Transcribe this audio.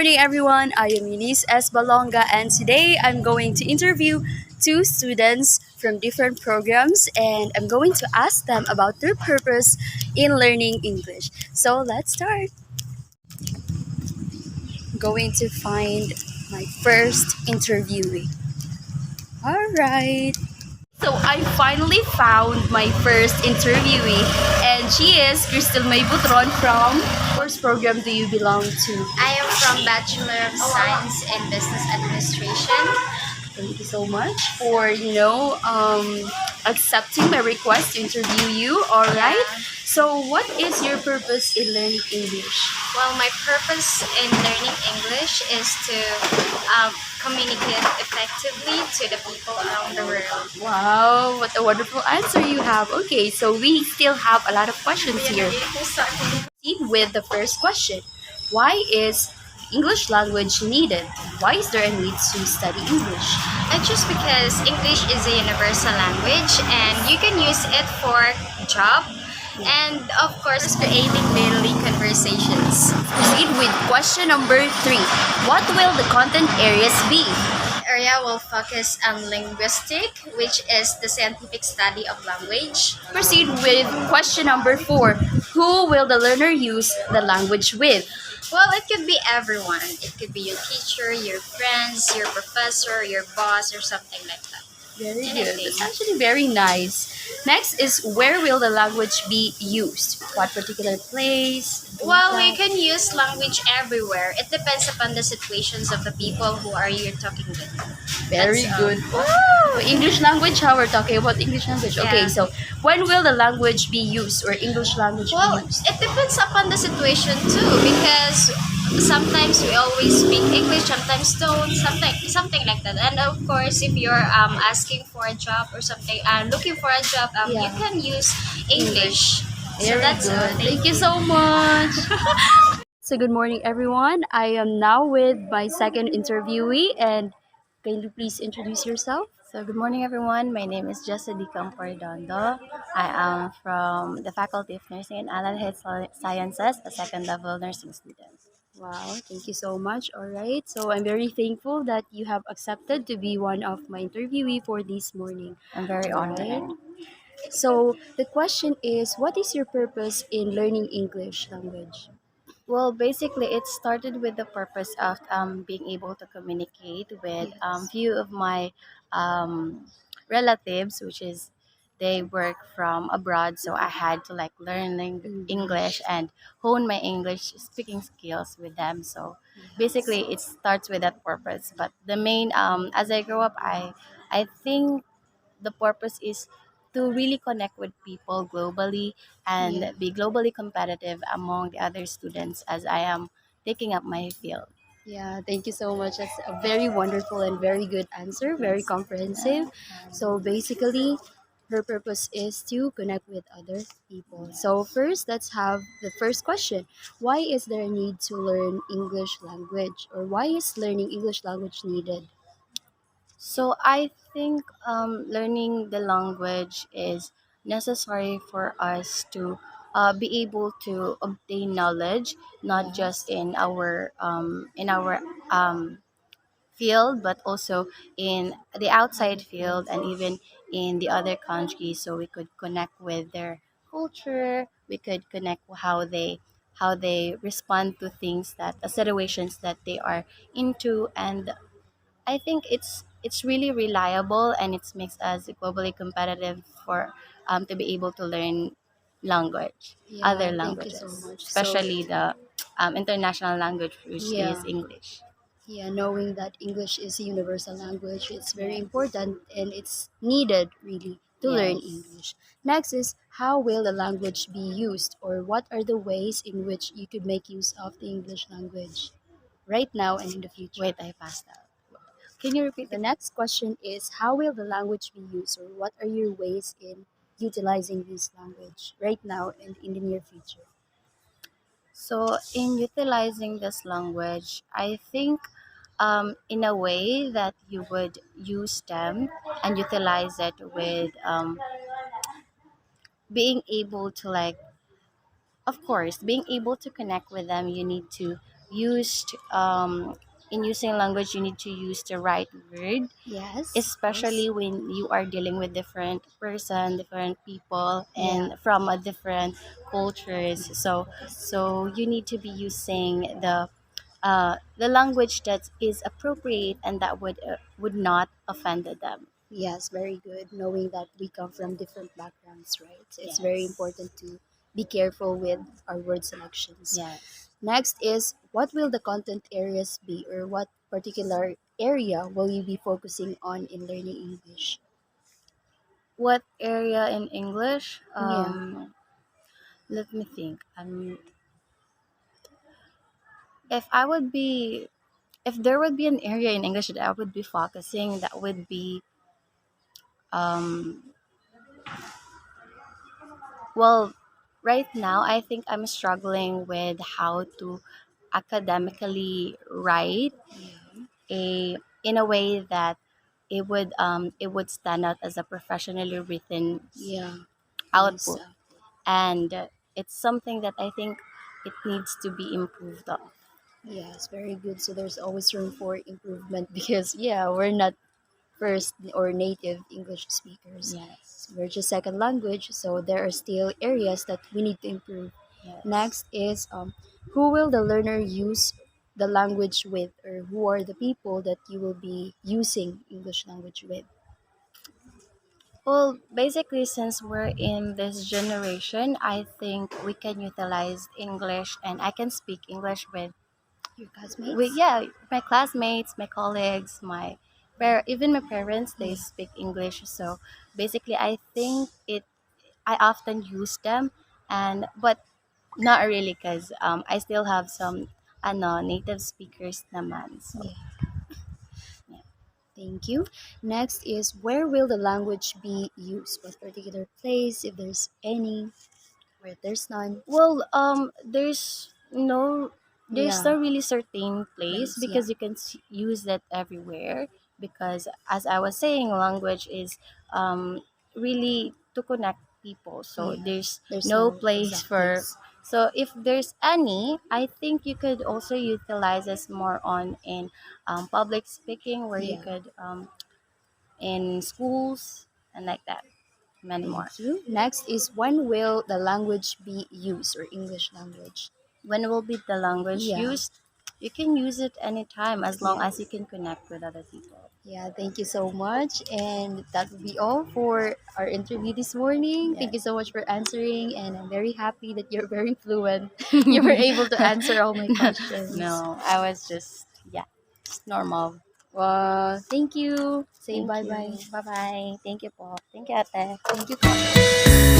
morning, everyone. I am Eunice S. Balonga, and today I'm going to interview two students from different programs, and I'm going to ask them about their purpose in learning English. So let's start. Going to find my first interviewee. All right. So I finally found my first interviewee, and she is Crystal May Butron from which program do you belong to? I am from Bachelor of Science in Business Administration. Thank you so much for accepting my request to interview you. All right. So, what is your purpose in learning English? Well, my purpose in learning English is to communicate effectively to the people around the world. Wow, what a wonderful answer you have. Okay, so we still have a lot of questions here. Proceed with the first question. Why is English language needed? Why is there a need to study English? Just because English is a universal language and you can use it for job and of course creating daily conversations. Proceed with question number 3. What will the content areas be? Area will focus on linguistic, which is the scientific study of language. Proceed with question number 4. Who will the learner use the language with? Well, it could be everyone. It could be your teacher, your friends, your professor, your boss, or something like that. Very good. Anything. That's actually very nice. Next is where will the language be used? What particular place? Well, we can use language everywhere. It depends upon the situations of the people who are you talking with. Very That's, good. Woo! English language, how we're talking about English language. Okay, Yeah. so when will the language be used or English language Well, be used? it depends upon the situation too, because sometimes we always speak English, sometimes don't, something like that. And of course, if you're asking for a job or something, looking for a job, you Yeah. can use English. So Very that's good. good. Thank you so much. So good morning, everyone. I am now with my second interviewee, and can you please introduce yourself? So, good morning, everyone. My name is Jessica Campo Redondo. I am from the Faculty of Nursing and Allied Health Sciences, a second level nursing student. Wow, thank you so much. All right. So I'm very thankful that you have accepted to be one of my interviewee for this morning. I'm very All honored. right. So the question is, what is your purpose in learning English language? Well, basically, it started with the purpose of being able to communicate with Yes. few of my um, relatives, which is they work from abroad. So I had to like learn English English. and hone my English speaking skills with them. So basically, it starts with that purpose. But the main, as I grow up, I think the purpose is to really connect with people globally and Yeah. be globally competitive among the other students as I am taking up my field. Yeah, thank you so much. That's a very wonderful and very good answer, very comprehensive. So basically, her purpose is to connect with other people. So first, let's have the first question. Why is there a need to learn English language, or why is learning English language needed? So I think learning the language is necessary for us to be able to obtain knowledge, not just Yes. in our field, but also in the outside Other field and places. even in the other countries. So we could connect with their culture. We could connect how they respond to things that situations that they are into, and I think it's really reliable and it makes us globally competitive for to be able to learn other Yeah, thank you so languages, much. So, especially the international language, which is yeah. English. Yeah, knowing that English is a universal language, it's very Yes. important and it's needed really to learn Yes. English. Next is how will the language be used, or what are the ways in which you could make use of the English language right now and in the future? Wait, I passed out. Can you repeat The the next question is how will the language be used, or what are your ways in utilizing this language right now and in the near future? So, in utilizing this language, I think in a way that you would use them and utilize it with being able to, like, of course, being able to connect with them, you need to used in using language, you need to use the right word, Yes, of course. especially when you are dealing with different person, different people, Yeah. and from a different cultures. So you need to be using the language that is appropriate and that would not offend them. Yes, very good. Knowing that we come from different backgrounds, right? It's very Yes. important to be careful with our word selections. Yes. Next is what will the content areas be, or what particular area will you be focusing on in learning English? What area in English? Yeah. Let me think. If I would be, if there would be an area in English that I would be focusing, that would be, um, well, right now I think I'm struggling with how to academically write Yeah. a in a way that it would stand out as a professionally written Yeah. Nice. output, and it's something that I think it needs to be improved on. Yes, very good. So there's always room for improvement because yeah, we're not first or native English speakers. Yes. So we're just second language, so there are still areas that we need to improve. Yes. Next is who will the learner use the language with, or who are the people that you will be using English language with? Well, basically, since we're in this generation, I think we can utilize English, and I can speak English Your with classmates? yeah, my classmates, my colleagues, even my parents. They Yeah. speak English, so basically, I think it. I often use them, and but not really, because I still have some native speakers naman. So Yeah. yeah. Thank you. Next is where will the language be used? What particular place, if there's any, or if there's none? Well, there's Yeah. no really certain place, Place, yeah. because you can use that everywhere. Because as I was saying, language is really to connect people. So Yeah. there's There's no no place exact for. place. So if there's any, I think you could also utilize this more on in public speaking, where you Yeah. could in schools and like that, many more. Thank you. Next is when will the language be used, or English language? When will be the language Yeah. used? You can use it anytime as long Yeah. as you can connect with other people. Yeah, thank you so much. And that will be all for our interview this morning. Yeah. Thank you so much for answering, and I'm very happy that you're very fluent. You were able to answer all my questions. No, I was just, yeah, just normal. Well, thank you. Say Thank bye you. bye. Bye bye. Thank you po. Thank you, ate. Thank you, Kate.